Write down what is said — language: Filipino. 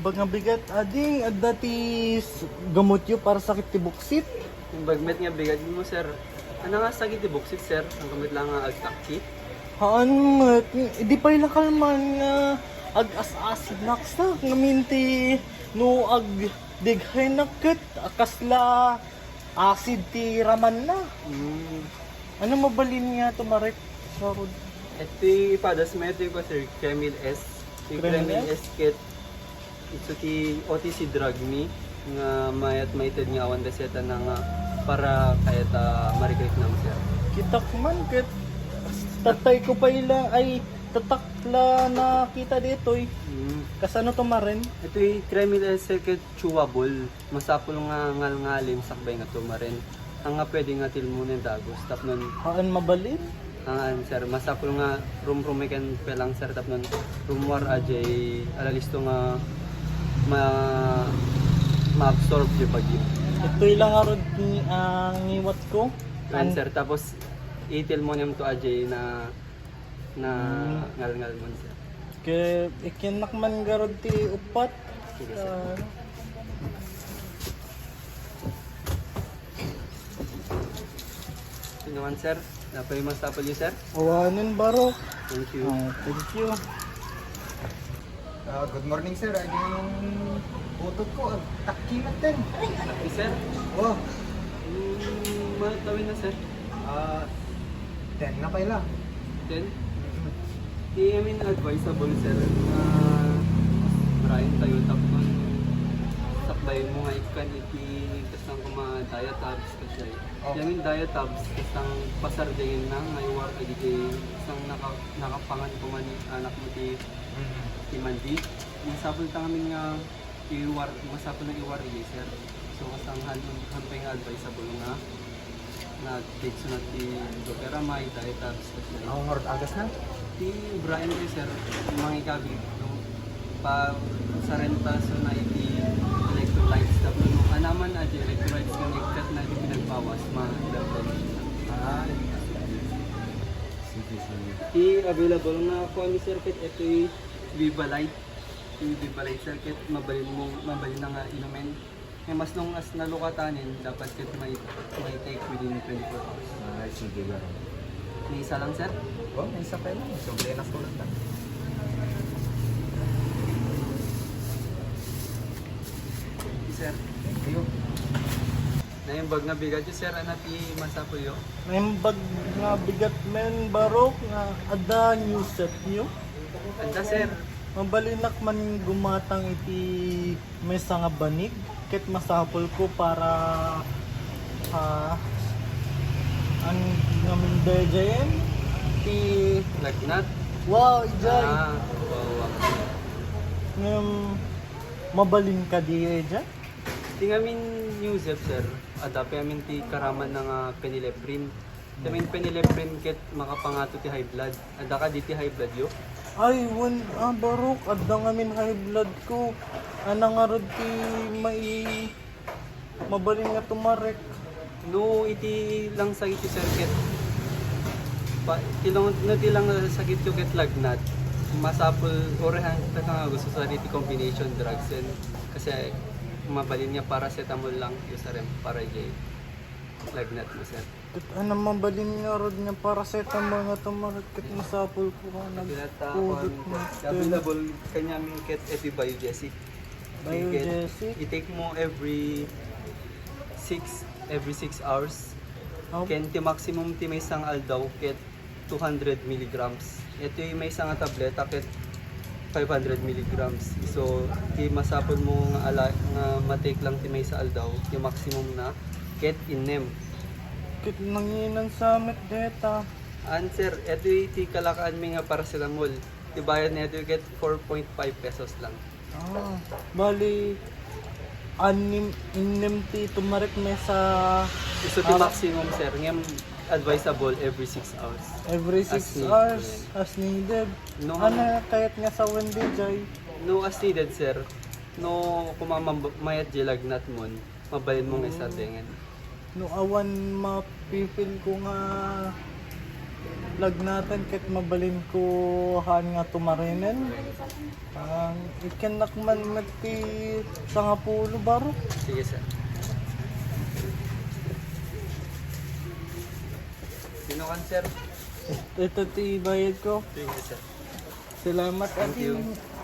bag nga bigat ading dati gamot yo para sakit ti buksit. Yung bagmet nga bigat mo sir. Ano nga sakit ti buksit sir? Ang gamit lang nga agtakti. Haan mat, di pa ila kalman nga ag-as-asid naksa nga minti no ag dighay nakit akasla acid ti raman na. Ano mabalin nga tumarek sa rod? Ito ipadas mo ito ko sir, Kremil S. Yung Kremil Kremil S kit. Ito ti OTC drug me. Nga mayat maited nga awan reseta na nga para kahit mariklik na mo sir. Kita ko man ket tatay ko pa ila ay tatakla na kita dito eh. Kasano tumarin? Ito yung Kremil S kit chewable. Masapol nga ngal-ngalim sakbay nga tumarin. Ang nga pwede nga tilmunin dagos. Tap nun Haan mabalin? ang sir, masapul nga rumikan pelang sir tap nun rumwar ajay alalisto nga ma-absorb yung bagyo. Ito ilang arod ni ang iwat ko. Kan sir, tapos itil mo niyam to ajay na ngal-ngal mo sir. Ke ikinak man garod ti upat. Sige sir. Sino man sir? Napay masapul yun sir? Awanin baro. Thank you. Thank you. Good morning sir, ay yung utot ko, takimat din. Okay sir? Oh, Matawin na sir? 10 na pala. Then, I mean advisable sir na Brian tayo tapos sakbay mo nga ikan iti kasang diet tabs kasi yung diet tabs kasang pasardingin na may war iti kasang nakapangan ko man anak mo ti mandi masapol ta kami nga iwar masapol na iwar sir so kasang hampay nga advisable nga na take sunod ti dokera may diet tabs kasi Ako nga rin agas na. ti Brian ko sir, mga ikabi, no? Pa sa renta so na iti electrolytes tapos nung anaman adi electrolytes ng ikat na iti pinagbawas ma-dapat. Sige. Ti available na ako ni sir kit ito yung Vivalite. Yung Vivalite sir kit mabalin na nga inumin. May mas nung as nalukatanin dapat kit may take within 24 hours. Ay, sige ba. May isa lang sir? Oh, may isa pa lang. Sobre na ko lang ta. Sir. Thank you. Na yung bag na bigat yung sir, anati masapo yun. May bag nga bigat men barok nga ada new set niyo. Anda sir. Mabalinak man gumatang iti may nga banig ket masapol ko para ang ngamin dejayen ti Lagnat. wow ijay Wow. ngam mabalin ka di eja Di ngamin news sir. Adapi amin ti karaman ng penileprin. Tamin penileprin ket makapangato ti high blood. Ada ka di ti high blood yo. ay barok adda ngamin high blood ko anang arod ti mabalin nga tumarek. No iti lang sakit ti sir ket. Tilang sakit yo ket lagnat. Masapol orehan ta nga gusto sa iti combination drugs and kasi mabalin niya paracetamol lang yung sa rem para jay lagnat mo sir. Ket anang mabalin nga rod nga paracetamol nga tumarek ket masapol ko ka nagpudot na Available kanya min ket epi biogesic. biogesic. I-take mo every 6 hours. Ken ti maximum ti may isang aldaw ket 200 milligrams. Ito yung may isang tableta ket 500 milligrams. So, ti masapol mo nga matake lang ti may sa aldaw, yung maximum na ket inem. Ket nanginan sa met deta. Answer, ito yung ti kalakaan mi nga paracetamol. Ti bayad na ito ket 4.5 pesos lang. Bali inem ti tumarek may sa So, ti maximum sir, ngem advisable every 6 hours. every 6 As needed. hours as needed. No, Ano kahit nga sa Wendy jay. no as needed sir. No kumamayat lagnat mon, mabalin mo nga sa tengen. No awan mapipil ko nga natin kahit mabalin ko han nga tumarinen. Ikan nakman mati sa nga pulo baro. Sige sir. Sino kan sir? Ito ti bayad ko. Sige sir. Salamat Thank you. ati.